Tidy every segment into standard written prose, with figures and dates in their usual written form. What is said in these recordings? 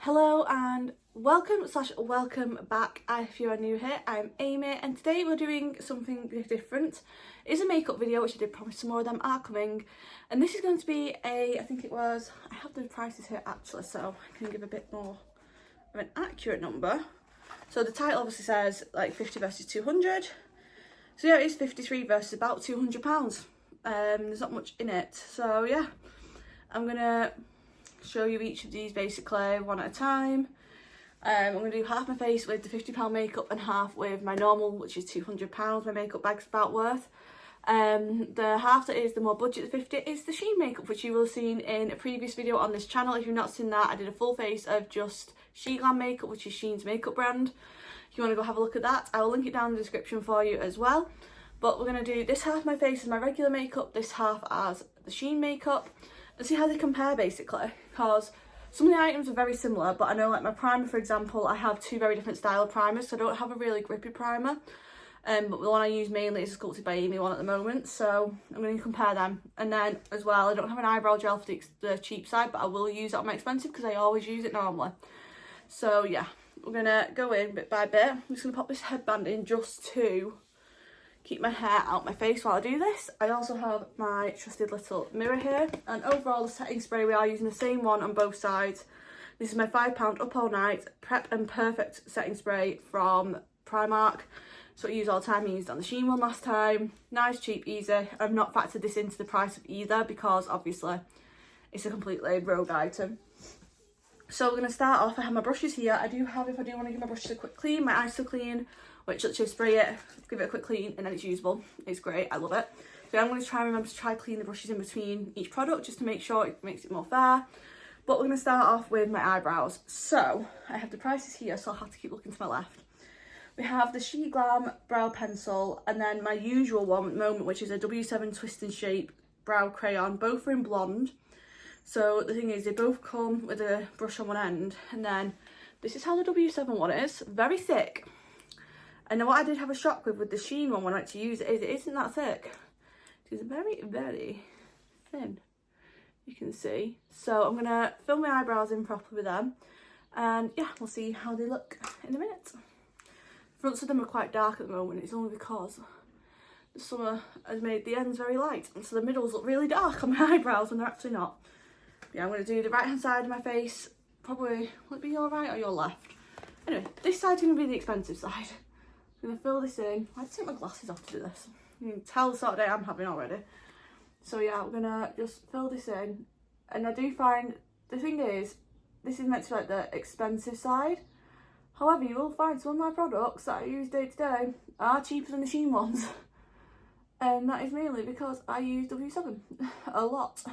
Hello and welcome back. If you are new here, I'm Amy and today we're doing something different. It's a makeup video, which I did promise some more of them are coming, and this is going to be I have the prices here actually, so I can give a bit more of an accurate number. So the title obviously says like 50 versus 200, so yeah, it is 53 versus about £200. There's not much in it, so yeah, I'm gonna show you each of these basically one at a time. I'm going to do half my face with the £50 makeup and half with my normal, which is £200. My makeup bag's about worth. The half that is the more budget, the 50, is the Shein makeup, which you will have seen in a previous video on this channel. If you've not seen that, I did a full face of just She Glam makeup, which is Shein's makeup brand. If you want to go have a look at that, I will link it down in the description for you as well. But we're going to do this half of my face as my regular makeup, this half as the Shein makeup, and see how they compare basically, because some of the items are very similar, but I know like my primer, for example, I have two very different style of primers, so I don't have a really grippy primer, but the one I use mainly is a Sculpted by Amy one at the moment, so I'm going to compare them. And then as well, I don't have an eyebrow gel for the cheap side, but I will use it on my expensive because I always use it normally. So yeah, we're going to go in bit by bit. I'm just going to pop this headband in just to keep my hair out my face while I do this. I also have my trusted little mirror here, and overall the setting spray, we are using the same one on both sides. This is my £5 Up All Night Prep and Perfect setting spray from Primark. So I use all the time. I used it on the Shein one last time. Nice, cheap, easy. I've not factored this into the price of either because obviously it's a completely rogue item. So we're going to start off. I have my brushes here. I do want to give my brushes a quick clean, my eyes so clean, which literally spray it, give it a quick clean, and then it's usable. It's great, I love it. So I'm going to remember to clean the brushes in between each product just to make sure it makes it more fair. But we're going to start off with my eyebrows. So I have the prices here, so I'll have to keep looking to my left. We have the She Glam brow pencil, and then my usual one at the moment, which is a W7 Twist and Shape brow crayon. Both are in blonde. So the thing is, they both come with a brush on one end, and then this is how the W7 one is, very thick. And then what I did have a shock with the Shein one when I went to use it is it isn't that thick. It is very, very thin, you can see. So I'm going to fill my eyebrows in properly with them, and yeah, we'll see how they look in a minute. Fronts of them are quite dark at the moment. It's only because the summer has made the ends very light, and so the middles look really dark on my eyebrows when they're actually not. Yeah, I'm going to do the right hand side of my face. Probably, will it be your right or your left? Anyway, this side's going to be the expensive side. I'm going to fill this in. I had to take my glasses off to do this. You can tell the sort of day I'm having already. So yeah, we're going to just fill this in. And I do find, the thing is, this is meant to be like the expensive side. However, you will find some of my products that I use day to day are cheaper than the Shein ones. And that is mainly because I use W7 a lot.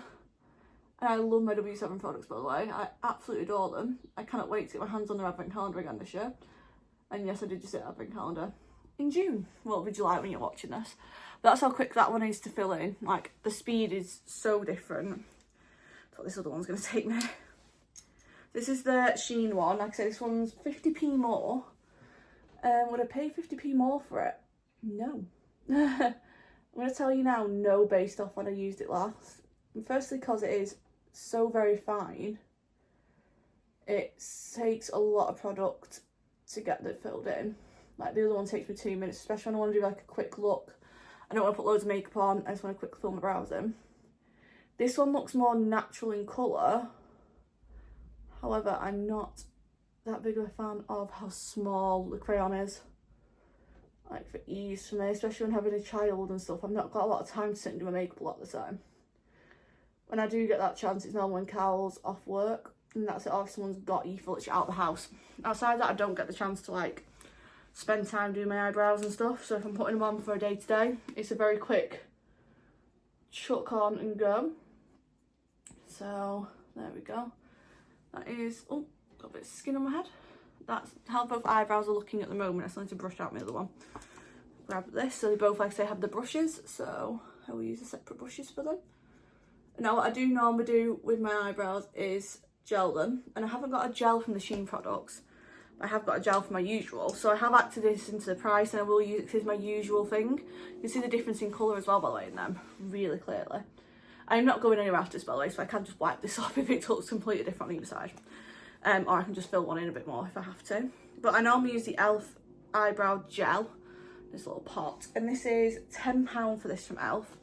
And I love my W7 products, by the way. I absolutely adore them. I cannot wait to get my hands on their advent calendar again this year. And yes, I did just hit advent calendar in June. Well, it'll be July when you're watching this. But that's how quick that one is to fill in. Like, the speed is so different. That's what this other one's going to take me. This is the Shein one. Like I said, this one's 50p more. Would I pay 50p more for it? No. I'm going to tell you now, no, based off when I used it last. Firstly, because it is so very fine. It takes a lot of product to get that filled in. Like the other one takes me 2 minutes, especially when I want to do like a quick look. I don't want to put loads of makeup on, I just want to quickly fill my brows in. This one looks more natural in colour. However, I'm not that big of a fan of how small the crayon is. Like for ease for me, especially when having a child and stuff. I've not got a lot of time to sit and do my makeup a lot of the time. When I do get that chance, it's normally when Carol's off work, and that's it, or if someone's got Aoife literally out of the house. Outside that, I don't get the chance to like spend time doing my eyebrows and stuff, so if I'm putting them on for a day to day, it's a very quick chuck on and go. So there we go. That is, oh, got a bit of skin on my head. That's how both eyebrows are looking at the moment. I still need to brush out my other one. Grab this, so they both, like I say, have the brushes, so I will use the separate brushes for them. Now what I do normally do with my eyebrows is gel them, and I haven't got a gel from the Shein products, but I have got a gel for my usual, so I have acted this into the price, and I will use it as my usual thing. You can see the difference in colour as well, by the way, in them really clearly. I'm not going anywhere after this, by the way, so I can just wipe this off if it looks completely different on either side. or I can just fill one in a bit more if I have to. But I normally use the Elf eyebrow gel, this little pot, and this is £10 for this from Elf.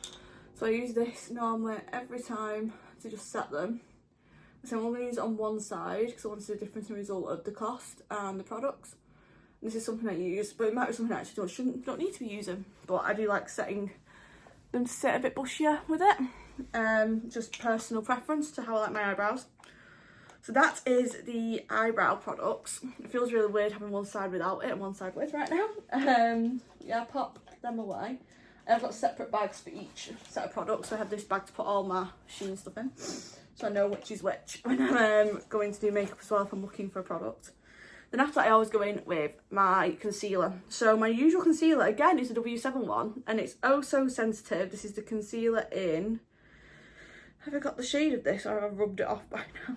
So I use this normally every time to just set them. So I'm only going to use it on one side because I want to see the difference in result of the cost and the products. And this is something I use, but it might be something I actually don't need to be using. But I do like setting them to sit a bit bushier with it. Just personal preference to how I like my eyebrows. So that is the eyebrow products. It feels really weird having one side without it and one side with right now. Yeah, pop them away. I've got separate bags for each set of products. So I have this bag to put all my Shein stuff in, so I know which is which when I'm going to do makeup as well if I'm looking for a product. Then after that I always go in with my concealer. So my usual concealer again is the W7 one, and it's oh so sensitive. This is the concealer in, have I got the shade of this or have I rubbed it off by now?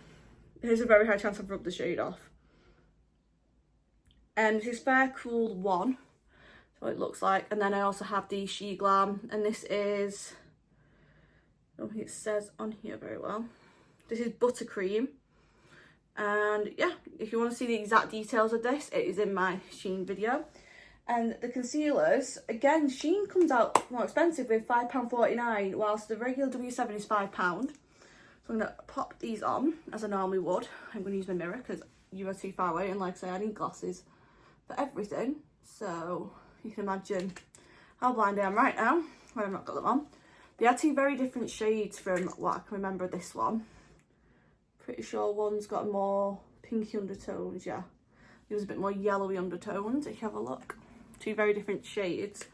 There's a very high chance I've rubbed the shade off. And this is Fair Cool 1. That's what it looks like. And then I also have the She Glam, and this is, I don't think it says on here very well. This is Buttercream. And yeah, if you want to see the exact details of this, it is in my Shein video. And the concealers, again, Shein comes out more expensive with £5.49, whilst the regular W7 is £5. So I'm going to pop these on as I normally would. I'm going to use my mirror because you are too far away, and like I say, I need glasses for everything. So you can imagine how blind I am right now when I've not got them on. They are two very different shades from what I can remember of this one. Pretty sure one's got more pinky undertones, yeah. It was a bit more yellowy undertones if you have a look. Two very different shades.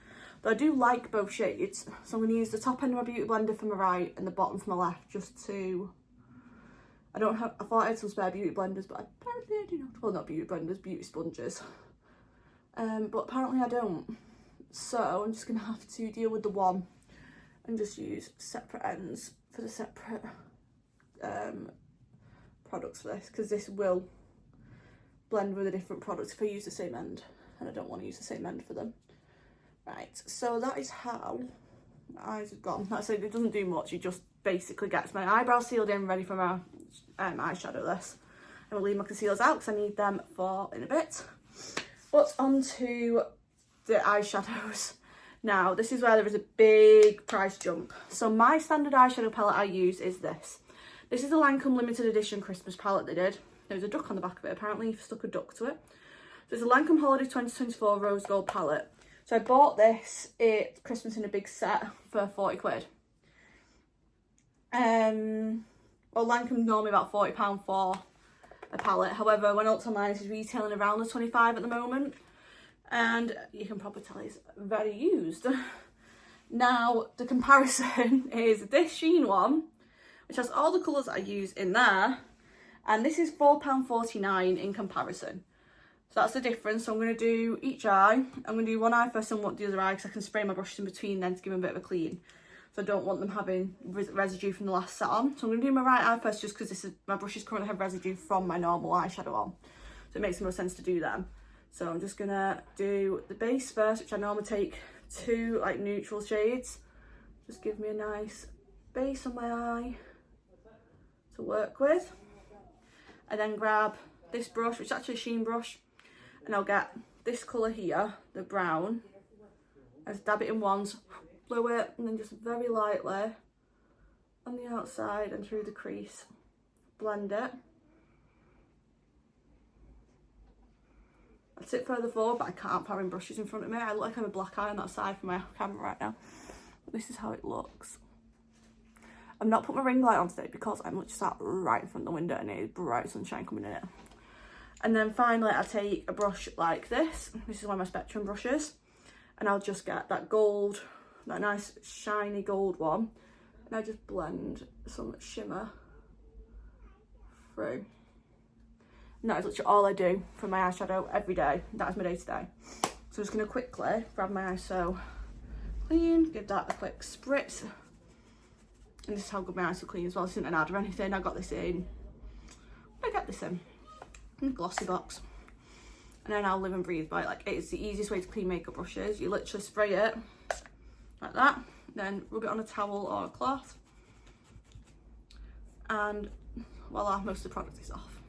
But I do like both shades, so I'm going to use the top end of my beauty blender for my right and the bottom for my left, just to, I thought I had some spare beauty blenders, but apparently I do not. Well, not beauty blenders, beauty sponges. But apparently I don't. So I'm just going to have to deal with the one and just use separate ends for the separate products for this, because this will blend with a different product if I use the same end, and I don't want to use the same end for them. Right, so that is how my eyes have gone. Like I said, it doesn't do much, it just basically gets my eyebrows sealed in, ready for my eyeshadow this. And we'll leave my concealers out because I need them for in a bit. But on to the eyeshadows. Now, this is where there is a big price jump. So my standard eyeshadow palette I use is this. This is a Lancome limited edition Christmas palette they did. There's a duck on the back of it, apparently you've stuck a duck to it. So it's a Lancome Holiday 2024 Rose Gold palette. So I bought this at Christmas in a big set for 40 quid. Well, Lancome's normally about £40 for a palette. However, when Ulta Online is retailing around the 25 at the moment. And you can probably tell it's very used. Now, the comparison is this Shein one, which has all the colours I use in there. And this is £4.49 in comparison. So that's the difference. So I'm going to do each eye. I'm going to do one eye first and the other eye, because I can spray my brushes in between then to give them a bit of a clean. So I don't want them having residue from the last set on. So I'm going to do my right eye first, just because my brushes currently have residue from my normal eyeshadow on. So it makes no sense to do them. So I'm just going to do the base first, which I normally take two like neutral shades. Just give me a nice base on my eye to work with. I then grab this brush, which is actually a Shein brush, and I'll get this colour here, the brown. I just dab it in once, blow it, and then just very lightly on the outside and through the crease, blend it. I'd sit further forward, but I can't having brushes in front of me. I look like I have a black eye on that side from my camera right now. But this is how it looks. I've not put my ring light on today because I'm just sat right in front of the window and it is bright sunshine coming in it. And then finally I take a brush like this. This is one of my Spectrum brushes. And I'll just get that gold, that nice shiny gold one. And I just blend some shimmer through. And that is literally all I do for my eyeshadow every day. That is my day to day. So I'm just going to quickly grab my ISO clean, give that a quick spritz. And this is how good my eyes are clean as well. This isn't an ad or anything. I got this in, I got this in a glossy box. And then I'll live and breathe by it. Like, it's the easiest way to clean makeup brushes. You literally spray it like that, then rub it on a towel or a cloth, and voila, most of the product is off.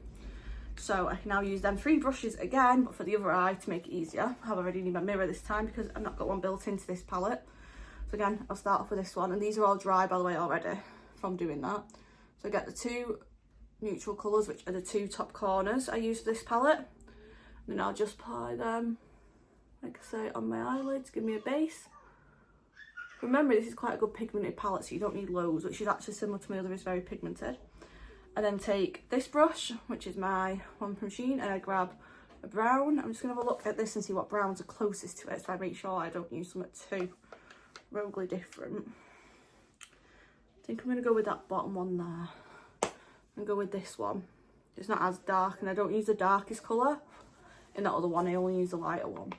So I can now use them 3 brushes again, but for the other eye to make it easier. However, I do need my mirror this time because I've not got one built into this palette. So again, I'll start off with this one, and these are all dry by the way already from doing that. So I get the 2 neutral colours, which are the 2 top corners I use for this palette. And then I'll just apply them, like I say, on my eyelids, give me a base. Remember, this is quite a good pigmented palette, so you don't need loads, which is actually similar to my other, is very pigmented. And then take this brush, which is my one from Shein, and I grab a brown. I'm just going to have a look at this and see what browns are closest to it, so I make sure I don't use something too roguely different. I think I'm going to go with that bottom one there and go with this one. It's not as dark, and I don't use the darkest colour. In that other one, I only use the lighter one,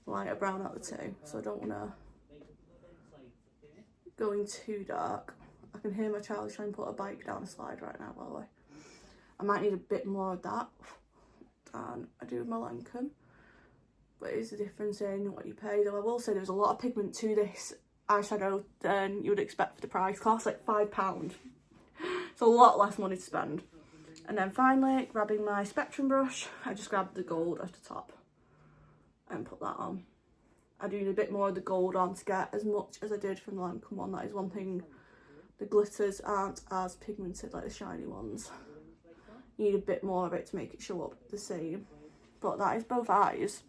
the lighter brown out of the 2, so I don't want to go in too dark. I can hear my child trying to put a bike down a slide right now, by the way. I might need a bit more of that than I do with my Lancome. But it is the difference in what you pay. Though I will say there's a lot of pigment to this eyeshadow than you would expect for the price. It costs like £5. It's a lot less money to spend. And then finally, grabbing my Spectrum brush, I just grabbed the gold at the top and put that on. I do need a bit more of the gold on to get as much as I did from the Lancome one. That is one thing. The glitters aren't as pigmented like the shiny ones. You need a bit more of it to make it show up the same. But that is both eyes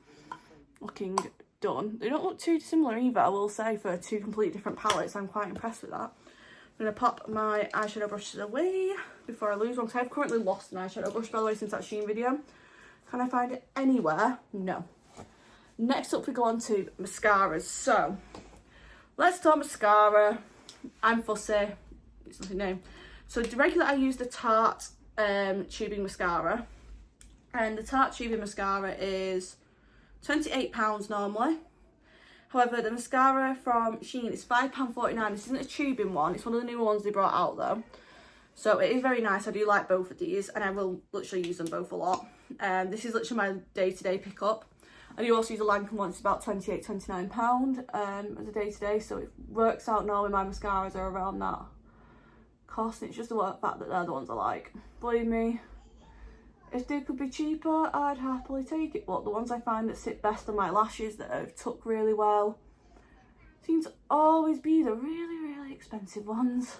looking done. They don't look too dissimilar either, I will say, for 2 completely different palettes. I'm quite impressed with that. I'm going to pop my eyeshadow brushes away before I lose one, because I've currently lost an eyeshadow brush, by the way, since that Shein video. Can I find it anywhere? No. Next up we go on to mascaras. So let's start mascara. I'm fussy, it's nothing new. So regular I use the Tarte tubing mascara, and the Tarte tubing mascara is £28 normally. However, the mascara from Shein is £5.49. This isn't a tubing one, it's one of the new ones they brought out though. So it is very nice. I do like both of these, and I will literally use them both a lot. This is literally my day-to-day pickup. I do also use a Lancome one, it's about £28–29 as a day-to-day, so it works out now when my mascaras are around that cost. It's just the fact that they're the ones I like. Believe me, if they could be cheaper, I'd happily take it, but the ones I find that sit best on my lashes, that have took really well, seem to always be the really, really expensive ones,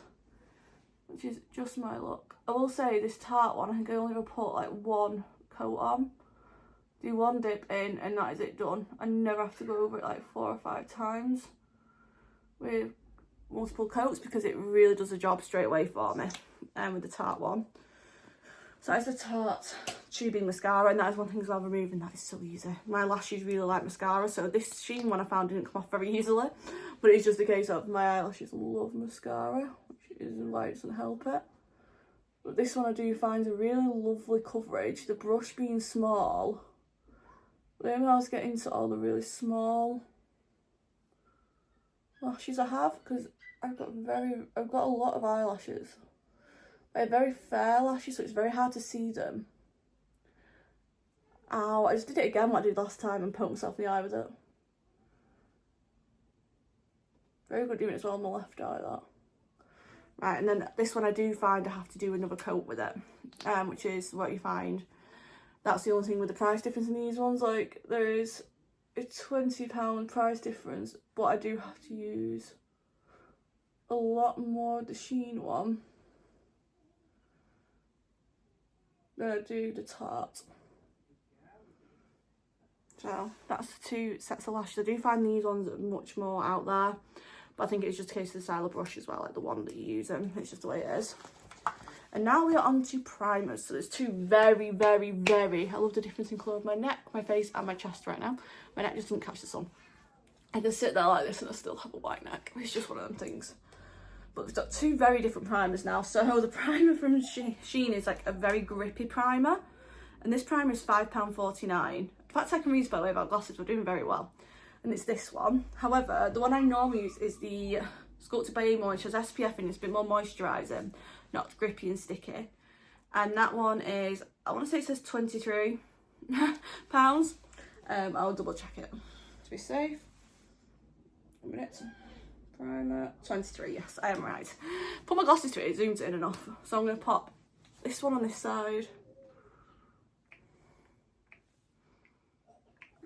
which is just my luck. I will say this Tarte one, I think I only ever put like 1 coat on. Do 1 dip in and that is it, done. I never have to go over it like 4 or 5 times with multiple coats, because it really does the job straight away for me with the Tarte one. So that's the Tarte tubing mascara, and that is one thing as well, removing that is so easy. My lashes really like mascara, so this Shein one I found didn't come off very easily, but it's just a case of my eyelashes love mascara, which is why it doesn't help it. But this one I do find a really lovely coverage, the brush being small. Maybe I was getting to all the really small lashes I have, because I've got a lot of eyelashes. I have very fair lashes, so it's very hard to see them. Ow, I just did it again what I did last time and poked myself in the eye with it. Very good doing it as well on the left eye, that. Right, and then this one I do find I have to do another coat with it, which is what you find. That's the only thing with the price difference in these ones. Like, there is a £20 price difference, but I do have to use a lot more of the Shein one than I do the Tarte. So that's the 2 sets of lashes. I do find these ones much more out there, but I think it's just a case of the style of brush as well, like the one that you use them. It's just the way it is. And now we are on to primers. So there's 2 very, very, very, I love the difference in colour of my neck, my face and my chest right now. My neck just doesn't catch the sun. I can sit there like this and I still have a white neck. It's just one of them things. But we've got 2 very different primers now. So the primer from Shein is like a very grippy primer. And this primer is £5.49. In fact, I can read by the way without glasses, we're doing very well. And it's this one. However, the one I normally use is the Sculpted by Aoife, which has SPF and it's a bit more moisturising, not grippy and sticky. And that one is, I want to say it says £23. I'll double check it to be safe. A minute. Primer, 23, yes, I am right. Put my glasses to it, it zooms in enough. So I'm going to pop this one on this side.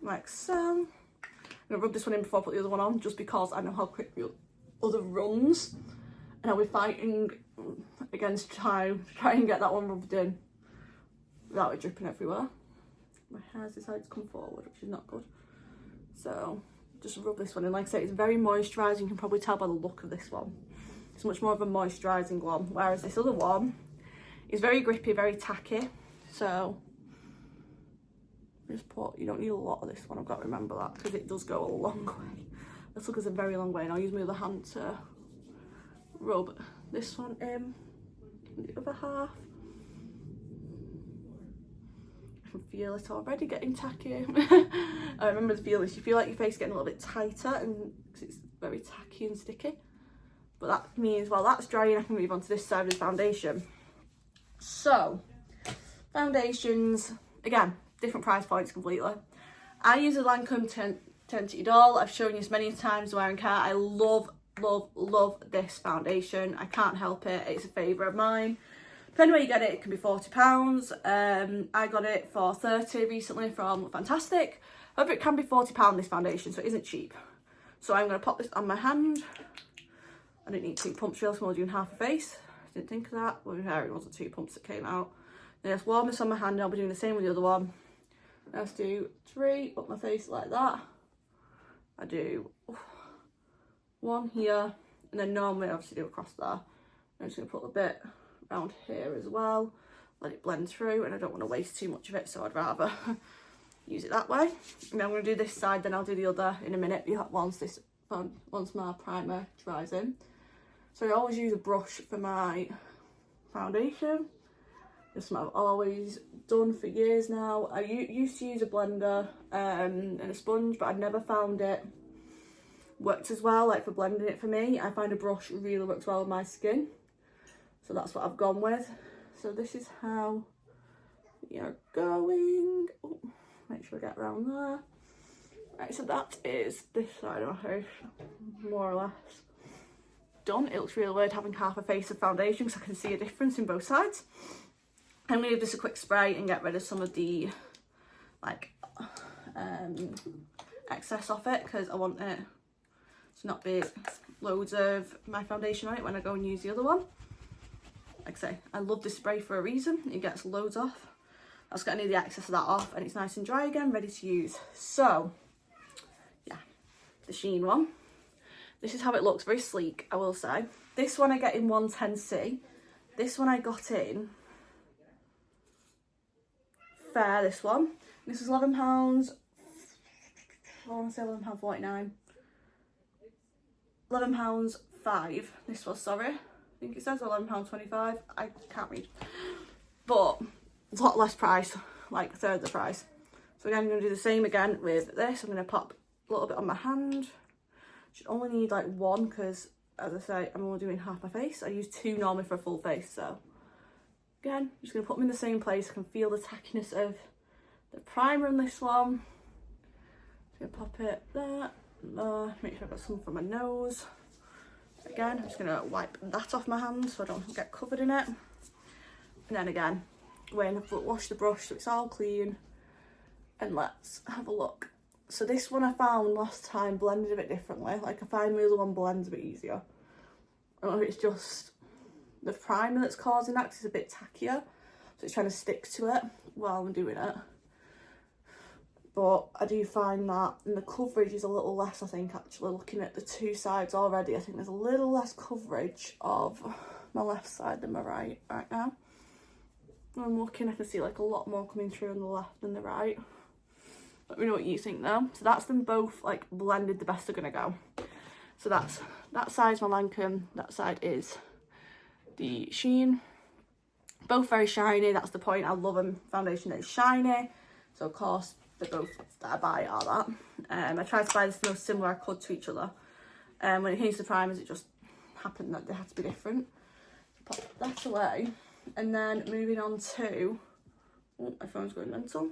like so. I'm gonna rub this one in before I put the other one on, just because I know how quick the other runs, and I'll be fighting against time to try and get that one rubbed in without it dripping everywhere. My hair's decided to come forward, which is not good. So just rub this one in. Like I say, it's very moisturising. You can probably tell by the look of this one. It's much more of a moisturising one, whereas this other one is very grippy, very tacky. So just put, you don't need a lot of this one, I've got to remember that, because it does go a long way. This took us a very long way, and I'll use my other hand to rub this one in the other half. I can feel it already getting tacky. I remember the feeling, you feel like your face getting a little bit tighter, and because it's very tacky and sticky. But that means, well, that's drying, I can move on to this side of the foundation. So, foundations, again, different price points completely. I use a Lancome Tinted Doll. I've shown you this many times wearing care. I love this foundation. I can't help it. It's a favourite of mine. Depending where you get it, it can be £40. I got it for £30 recently from Fantastic. However, it can be £40 this foundation, so it isn't cheap. So I'm going to pop this on my hand. I didn't need 2 pumps really, so I'm doing half a face. Didn't think of that. Well, hair, it wasn't 2 pumps that came out. Then just warm this on my hand, and I'll be doing the same with the other one. Let's do 3 up my face like that. I do 1 here, and then normally I obviously do across there. I'm just going to put a bit around here as well, let it blend through, and I don't want to waste too much of it, so I'd rather use it that way. And then I'm going to do this side, then I'll do the other in a minute once my primer dries in. So I always use a brush for my foundation. This is what I've always done for years now. I used to use a blender and a sponge, but I'd never found it worked as well, like for blending it for me. I find a brush really works well with my skin. So that's what I've gone with. So this is how we are going. Ooh, make sure I get around there. Right, so that is this side of my face, more or less done. It looks really weird having half a face of foundation because I can see a difference in both sides. I'm going to give this a quick spray and get rid of some of the like excess off it, because I want it to not be loads of my foundation on it when I go and use the other one. Like I say, I love this spray for a reason. It gets loads off. I just got any of the excess of that off, and it's nice and dry again, ready to use. So yeah, the Shein one. This is how it looks, very sleek, I will say. This one I get in 110C. This one I got in Fair, this one. This is £11. I want to say £11.49. £11.5. This was, sorry. I think it says £11.25. I can't read. But it's a lot less price, like a third of the price. So again, I'm going to do the same again with this. I'm going to pop a little bit on my hand. Should only need like 1 because, as I say, I'm only doing half my face. I use 2 normally for a full face, so again, I'm just going to put them in the same place. I can feel the tackiness of the primer in this one. Just going to pop it there, there. Make sure I've got some for my nose. Again, I'm just going to wipe that off my hand so I don't get covered in it. And then again, when I've washed the brush so it's all clean. And let's have a look. So this one I found last time blended a bit differently. Like I find the other one blends a bit easier. I don't know if it's just the primer that's causing that, 'cause it's a bit tackier, so it's trying to stick to it while I'm doing it. But I do find that, and the coverage is a little less, I think, actually, looking at the 2 sides already. I think there's a little less coverage of my left side than my right now. When I'm looking, I can see like a lot more coming through on the left than the right. Let me know what you think though. So that's them both like blended the best they're gonna go. So that's that side's my Lancome, that side is the Shein. Both very shiny, that's the point. I love a foundation that is shiny. So of course the both that I buy are that. I tried to buy the most similar I could to each other. When it came to the primers, it just happened that they had to be different. So pop that away. And then moving on to, oh, my phone's going mental.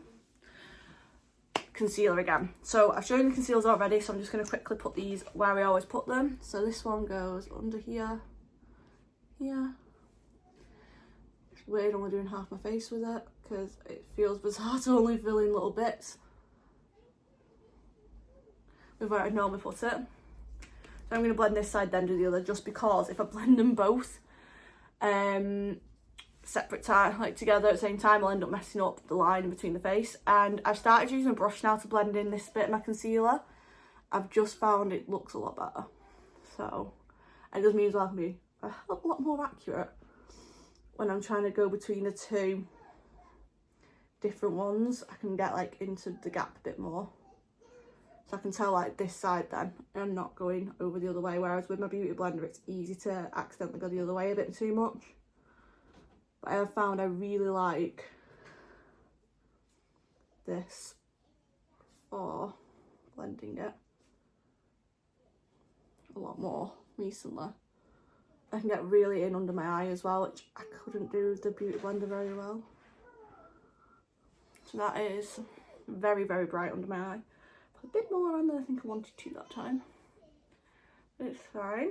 Concealer again. So I've shown the concealers already, so I'm just going to quickly put these where I always put them. So this one goes under here, here. It's weird only doing half my face with it because it feels bizarre to only fill in little bits. with where I'd normally put it. So I'm going to blend this side then do the other, just because if I blend them both separate time, like together at the same time, I'll end up messing up the line in between the face. And I've started using a brush now to blend in this bit of my concealer. I've just found it looks a lot better. So it just means I can be a hell of a lot more accurate when I'm trying to go between the two different ones. I can get like into the gap a bit more. So I can tell like this side then, and I'm not going over the other way, whereas with my beauty blender it's easy to accidentally go the other way a bit too much. But I have found I really like this for blending it a lot more recently. I can get really in under my eye as well, which I couldn't do with the beauty blender very well. So that is very, very bright under my eye. Put a bit more on than I think I wanted to that time. But it's fine.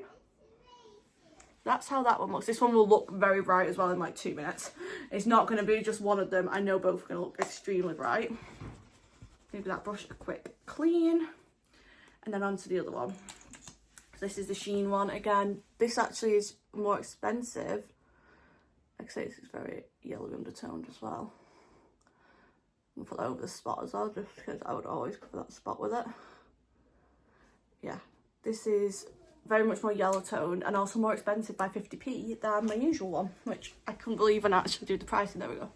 That's how that one looks. This one will look very bright as well in like 2 minutes. It's not going to be just one of them. I know both are going to look extremely bright. Give that brush a quick clean. And then onto the other one. This is the Sheen one. Again, this actually is more expensive. Like I say, this is very yellow undertoned as well. I'm going to put that over the spot as well, just because I would always cover that spot with it. Yeah, this is very much more yellow toned and also more expensive by 50p than my usual one, which I couldn't believe when I actually do the pricing. There we go.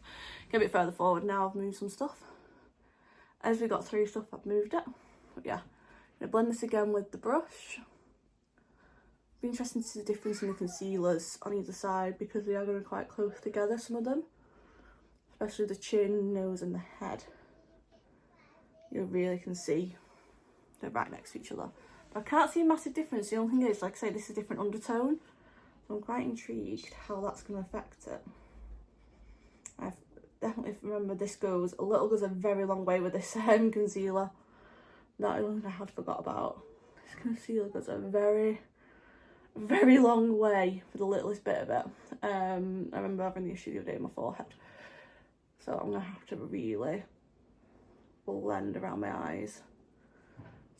Get a bit further forward now. I've moved some stuff. As we got through stuff, I've moved it. But yeah, I'm going to blend this again with the brush. Be interesting to see the difference in the concealers on either side, because they are going to be quite close together, some of them, especially the chin, nose and the head. You really can see they're right next to each other. I can't see a massive difference. The only thing is, like I say, this is a different undertone. So I'm quite intrigued how that's going to affect it. I definitely remember this goes a very long way with this concealer. That is one thing I had forgot about. This concealer goes a very, very long way for the littlest bit of it. I remember having the issue the other day in my forehead. So I'm going to have to really blend around my eyes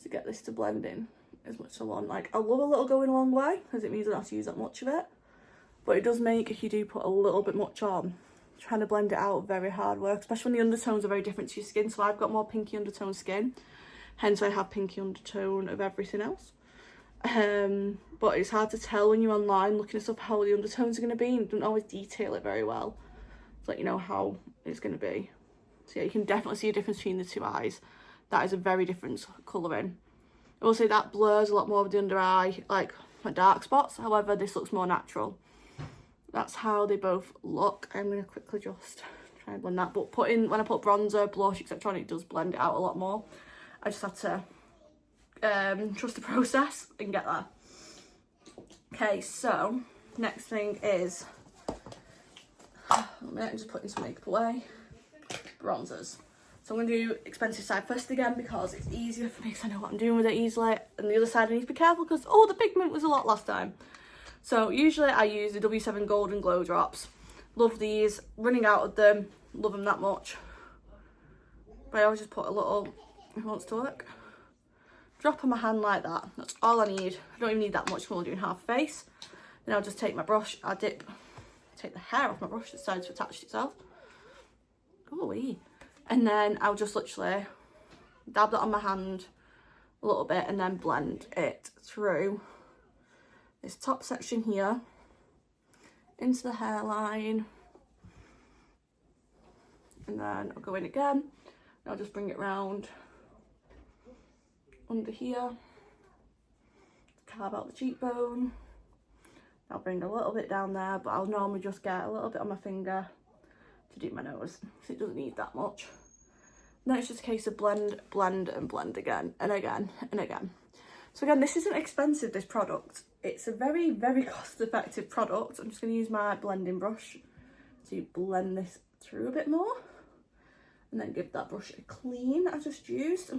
to get this to blend in as much as I want. Like, I love a little going a long way because it means I don't have to use that much of it, but it does make, if you do put a little bit much on, trying to blend it out very hard work, especially when the undertones are very different to your skin. So I've got more pinky undertone skin, hence I have pinky undertone of everything else. But it's hard to tell when you're online looking at stuff how the undertones are going to be, and it doesn't always detail it very well to let you know how it's going to be. So yeah, you can definitely see a difference between the two eyes. That is a very different colouring. I will say that blurs a lot more with the under eye, like my dark spots. However, this looks more natural. That's how they both look. I'm going to quickly just try and blend that. But when I put bronzer, blush, etc. on, it does blend it out a lot more. I just had to trust the process and get that. Okay, so next thing is, I'm just putting some makeup away. Bronzers. So I'm going to do expensive side first again because it's easier for me, because I know what I'm doing with it easily. And the other side I need to be careful because, oh, the pigment was a lot last time. So usually I use the W7 Golden Glow Drops. Love these. Running out of them. Love them that much. But I always just put a little, if it wants to work, drop on my hand like that. That's all I need. I don't even need that much when we're doing half face. Then I'll just take my brush, take the hair off my brush that started to attach itself. Go away. And then I'll just literally dab that on my hand a little bit and then blend it through this top section here into the hairline. And then I'll go in again and I'll just bring it round under here, carve out the cheekbone. I'll bring a little bit down there, but I'll normally just get a little bit on my finger to do my nose, so it doesn't need that much. And then it's just a case of blend, blend and blend again and again and again. So again, this isn't expensive, this product. It's a very, very cost-effective product. I'm just going to use my blending brush to blend this through a bit more and then give that brush a clean I just used.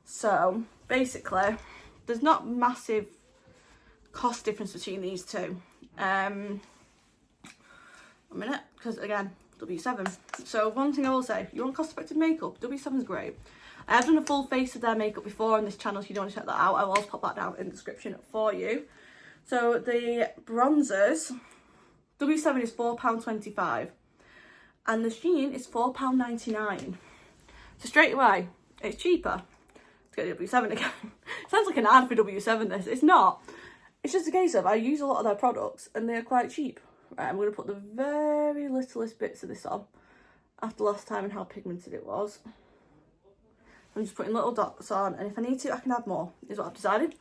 So basically, there's not massive cost difference between these two. A minute, because again, W7. So one thing I will say, if you want cost-effective makeup, W7 is great. I have done a full face of their makeup before on this channel, if you don't want to check that out. I will also pop that down in the description for you. So the bronzers, W7 is £4.25 and the Shein is £4.99. So straight away, it's cheaper to get the W7 again. Sounds like an ad for W7 this. It's not. It's just a case of I use a lot of their products and they're quite cheap. Right, I'm going to put the very littlest bits of this on after last time and how pigmented it was. I'm just putting little dots on, and if I need to I can add more, is what I've decided.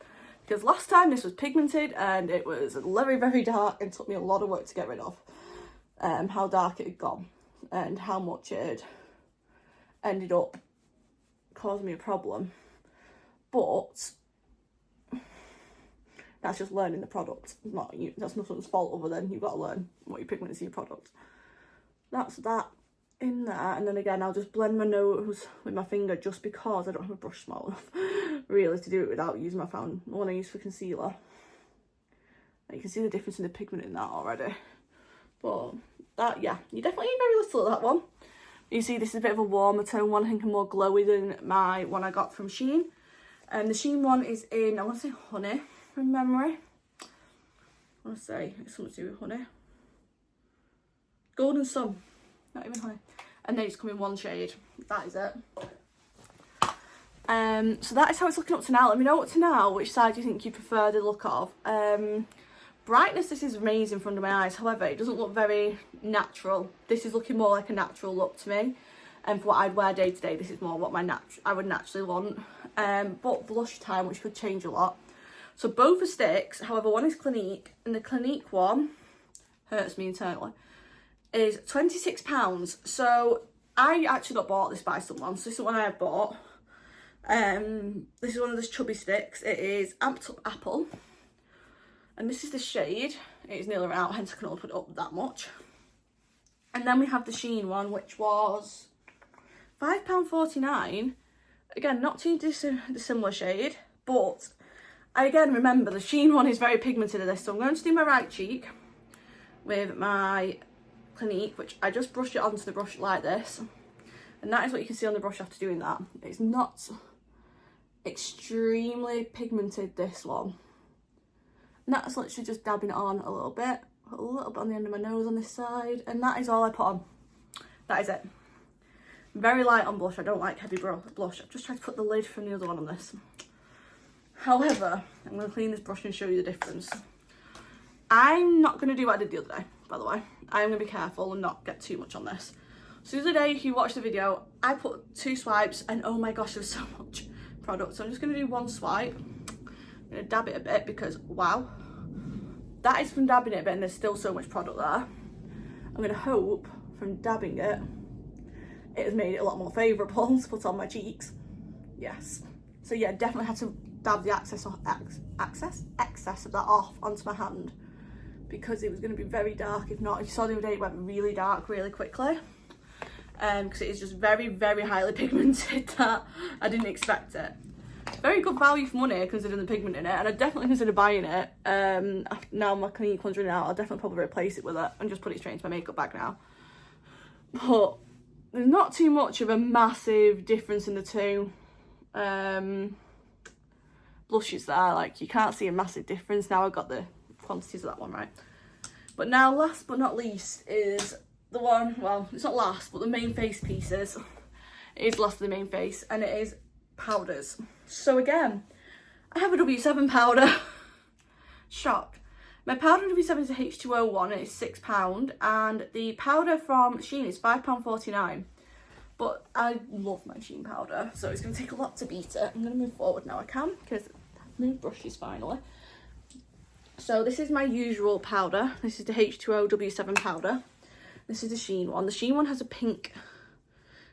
Because last time this was pigmented and it was very, very dark and took me a lot of work to get rid of. How dark it had gone and how much it had ended up causing me a problem. But that's just learning the product. It's not you. That's not someone's fault other than you've got to learn what your pigment is in your product. That's that in there, and then again I'll just blend my nose with my finger just because I don't have a brush small enough really to do it without using my one I use for concealer. You can see the difference in the pigment in that already. But that, yeah, you definitely need very little of that one. You see this is a bit of a warmer tone one, I think more glowy than my one I got from Shein. And the Shein one is in, I want to say honey from memory. I want to say it's something to do with honey. Golden Sun, not even honey. And then it's come in one shade. That is it. So that is how it's looking up to now. Let me know up to now which side you think you prefer the look of. Brightness, this is amazing for under my eyes. However, it doesn't look very natural. This is looking more like a natural look to me. And for what I'd wear day to day, this is more what I would naturally want. But blush time, which could change a lot. So both are sticks. However, one is Clinique, and the Clinique one hurts me internally. Is £26. So I actually got bought this by someone. So this is one I have bought. This is one of those chubby sticks. It is Amped Up Apple. And this is the shade. It is nearly out, hence I can only put it up that much. And then we have the Shein one, which was £5.49. Again, not too dissimilar shade, but I again remember the Shein one is very pigmented in this. So I'm going to do my right cheek with my Clinique, which I just brush it onto the brush like this. And that is what you can see on the brush after doing that. It's not extremely pigmented, this one. And that's literally just dabbing it on a little bit. Put a little bit on the end of my nose on this side. And that is all I put on. That is it. Very light on blush. I don't like heavy blush. I've just tried to put the lid from the other one on this. However, I'm going to clean this brush and show you the difference. I'm not going to do what I did the other day, by the way. I'm going to be careful and not get too much on this. So the other day, if you watched the video, I put 2 swipes and oh my gosh, there's so much product. So I'm just going to do 1 swipe. I'm going to dab it a bit because, wow, that is from dabbing it a bit and there's still so much product there. I'm going to hope from dabbing it, it has made it a lot more favourable to put on my cheeks. Yes. So yeah, definitely had to dab the excess of that off onto my hand because it was going to be very dark. If not, you saw the other day it went really dark really quickly. Because it is just very, very highly pigmented that I didn't expect it. Very good value for money considering the pigment in it, and I definitely consider buying it. Now my Clinique one's running out, I'll definitely probably replace it with it and just put it straight into my makeup bag now. But there's not too much of a massive difference in the two blushes there. Like, you can't see a massive difference. Now I've got the quantities of that one right. But now, last but not least, is the one, well, it's not last, but the main face pieces. It is last of the main face, and it is powders. So again, I have a W7 powder. Shock. My powder in W7 is a H2O one, and it's £6, and the powder from Shein is £5.49. But I love my Shein powder, so it's going to take a lot to beat it. I'm going to move forward now I can, because I've moved brushes finally. So this is my usual powder. This is the H2O W7 powder. This is the Shein one. The Shein one has a pink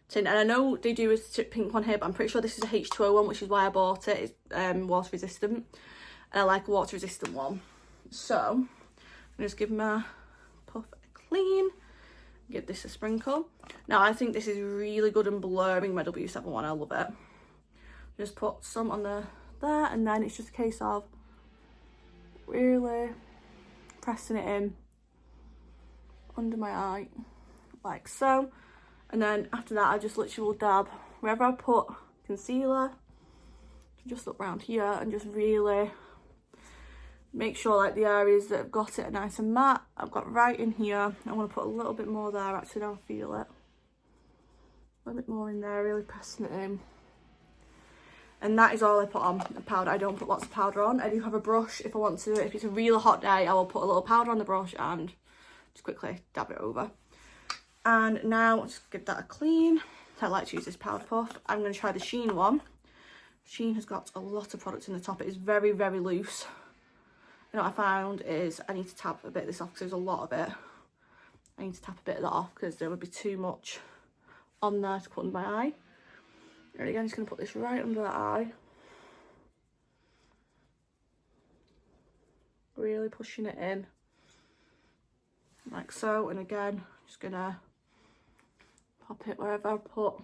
tint, and I know they do a pink one here, but I'm pretty sure this is a H2O one, which is why I bought it. It's water resistant, and I like a water resistant one. So I'm just give my puff a clean, give this a sprinkle. Now I think this is really good in blurring my W7 one. I love it. Just put some on there, and then it's just a case of really pressing it in under my eye like so. And then after that, I just literally will dab wherever I put concealer, just look around here and just really make sure like the areas that have got it are nice and matte. I've got right in here. I want to put a little bit more there, actually, now I feel it. A little bit more in there, really pressing it in. And that is all I put on, the powder. I don't put lots of powder on. I do have a brush if I want to. If it's a really hot day, I will put a little powder on the brush and just quickly dab it over. And now, just give that a clean. I like to use this powder puff. I'm going to try the Shein one. Shein has got a lot of product in the top. It is very, very loose. And what I found is I need to tap a bit of this off because there's a lot of it. I need to tap a bit of that off because there would be too much on there to put under my eye. And again, I'm just going to put this right under the eye. Really pushing it in. Like so. And again, just going to pop it wherever I put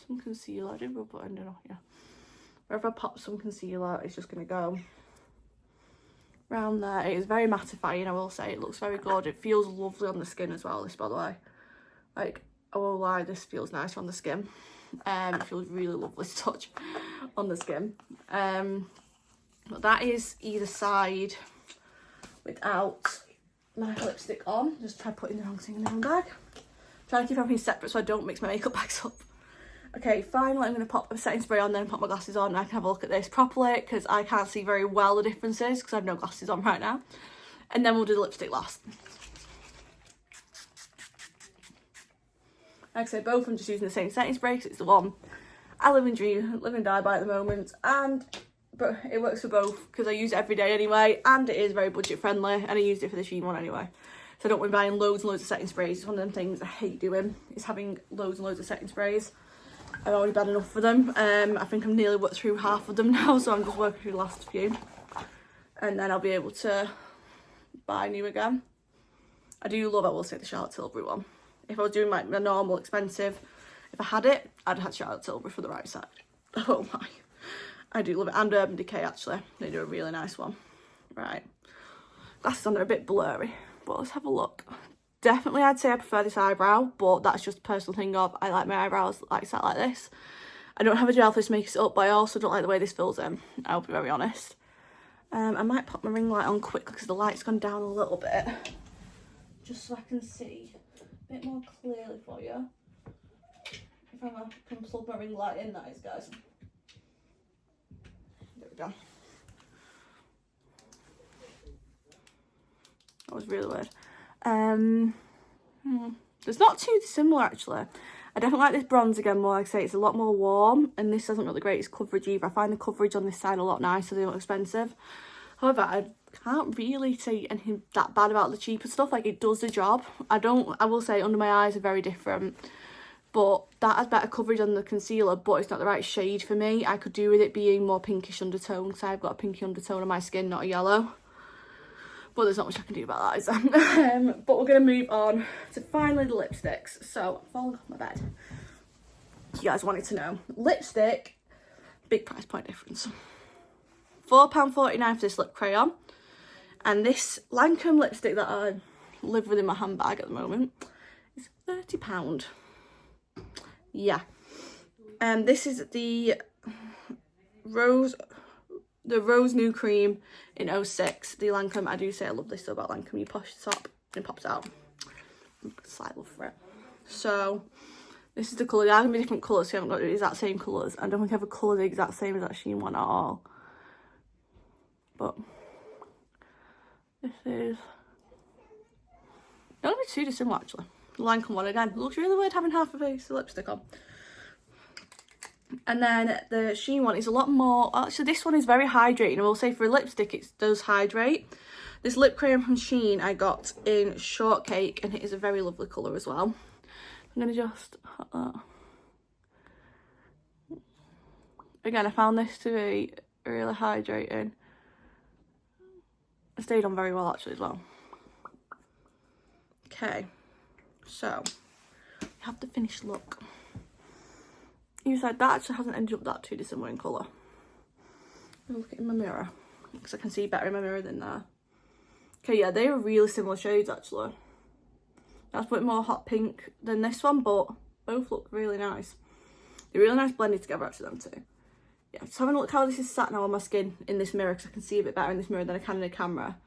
some concealer. I did rub it under, yeah. Wherever I pop some concealer, it's just going to go around there. It is very mattifying, I will say. It looks very good. It feels lovely on the skin as well, this, by the way. Like, I won't lie, this feels nice on the skin. It feels really lovely to touch on the skin. But that is either side without my lipstick on. Just try putting the wrong thing in the wrong bag. Trying to keep everything separate so I don't mix my makeup bags up. Okay, finally I'm going to pop a setting spray on, then put my glasses on and I can have a look at this properly because I can't see very well the differences because I have no glasses on right now. And then we'll do the lipstick last. Like I say, both I'm just using the same setting spray because it's the one I live and die by at the moment. But it works for both because I use it every day anyway, and it is very budget friendly, and I used it for the Shein one anyway. So I don't want to be buying loads and loads of setting sprays. It's one of them things I hate doing, is having loads and loads of setting sprays. I've already had enough for them. I think I'm nearly worked through half of them now, so I'm just working through the last few. And then I'll be able to buy new again. I do love, I will say, the Charlotte Tilbury one. If I was doing like my normal expensive, if I had it, I'd have had Charlotte Tilbury for the right side. I won't lie. I do love it. And Urban Decay, actually. They do a really nice one. Right. Glasses on are a bit blurry, but let's have a look. Definitely, I'd say I prefer this eyebrow, but that's just a personal thing of I like my eyebrows like set like this. I don't have a gel for this makes it up, but I also don't like the way this fills in. I'll be very honest. I might pop my ring light on quick because the light's gone down a little bit, just so I can see a bit more clearly for you. If I can plug my ring light in, that is, guys. There we go. That was really weird. It's not too dissimilar actually. I definitely like this bronze again more. Like I say, it's a lot more warm, and this hasn't got the greatest coverage either. I find the coverage on this side a lot nicer, they're not expensive. However, I can't really say anything that bad about the cheaper stuff. Like, it does the job. I will say under my eyes are very different, but that has better coverage on the concealer, but it's not the right shade for me. I could do with it being more pinkish undertone because I've got a pinky undertone on my skin, not a yellow. But there's not much I can do about that, is there? But we're going to move on to finally the lipsticks. So, I've fallen off my bed. You guys wanted to know. Lipstick, big price point difference. £4.49 for this lip crayon. And this Lancome lipstick that I live with in my handbag at the moment is £30. Yeah. And this is the Rose New Cream in 06. The Lancome, I do say I love this though about Lancome. You push the top and it pops out. Slight love for it. So this is the colour. There are going to be different colours, so you haven't got the exact same colours. I don't think I have a colour the exact same as that Shein one at all. But this is not going to be too dissimilar actually. The Lancome one again. It looks really weird having half a face of lipstick on. And then the Shein one is a lot more, actually this one is very hydrating. I will say for a lipstick it does hydrate. This lip crayon from Shein I got in Shortcake, and it is a very lovely colour as well. I'm going to just hot that. Again, I found this to be really hydrating. It stayed on very well actually as well. Okay, so we have the finished look. You said that actually hasn't ended up that too dissimilar in colour. I'll look in my mirror because I can see better in my mirror than there. Okay, yeah, they are really similar shades actually. That's a bit more hot pink than this one, but both look really nice. They're really nice blended together actually, them two. Yeah, just having a look how this is sat now on my skin in this mirror, because I can see a bit better in this mirror than I can in the camera.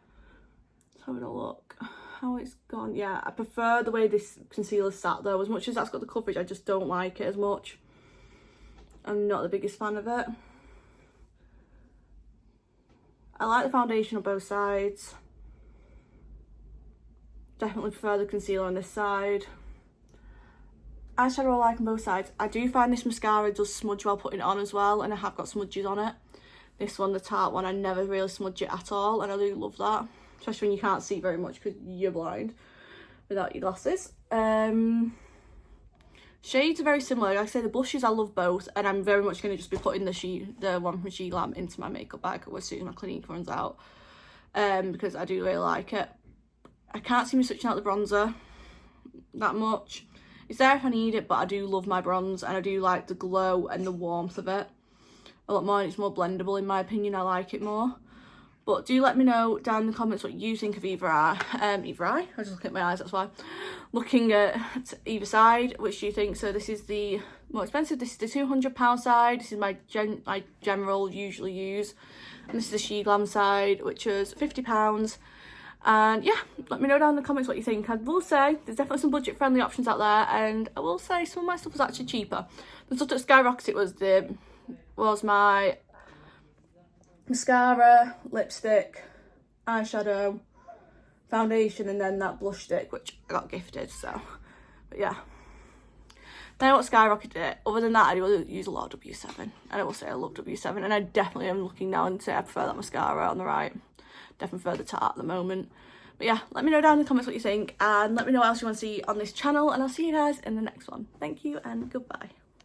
Just having a look how it's gone. Yeah, I prefer the way this concealer sat though. As much as that's got the coverage, I just don't like it as much. I'm not the biggest fan of it. I like the foundation on both sides. Definitely prefer the concealer on this side. Eyeshadow I like on both sides. I do find this mascara does smudge while putting it on as well, and I have got smudges on it. This one, the Tarte one, I never really smudge it at all, and I do love that. Especially when you can't see very much because you're blind without your glasses. Shades are very similar. Like I say, the blushes I love both, and I'm very much going to just be putting the one from She Glam into my makeup bag as soon as my Clinique runs out, because I do really like it. I can't see me switching out the bronzer that much. It's there if I need it, but I do love my bronze, and I do like the glow and the warmth of it a lot more, and it's more blendable in my opinion. I like it more. But do let me know down in the comments what you think of either eye. Either eye? I was just looking at my eyes, that's why. Looking at either side, which do you think? So this is the more expensive. This is the £200 side. This is my general usually use. And this is the She Glam side, which is £50. And yeah, let me know down in the comments what you think. I will say there's definitely some budget friendly options out there, and I will say some of my stuff was actually cheaper. The stuff that skyrocketed was my mascara, lipstick, eyeshadow, foundation, and then that blush stick, which I got gifted. So, but yeah, then what skyrocketed it. Other than that, I do use a lot of W7, and I will say I love W7, and I definitely am looking now and say I prefer that mascara on the right. Definitely prefer the Tarte at the moment. But yeah, let me know down in the comments what you think, and let me know what else you want to see on this channel, and I'll see you guys in the next one. Thank you and goodbye.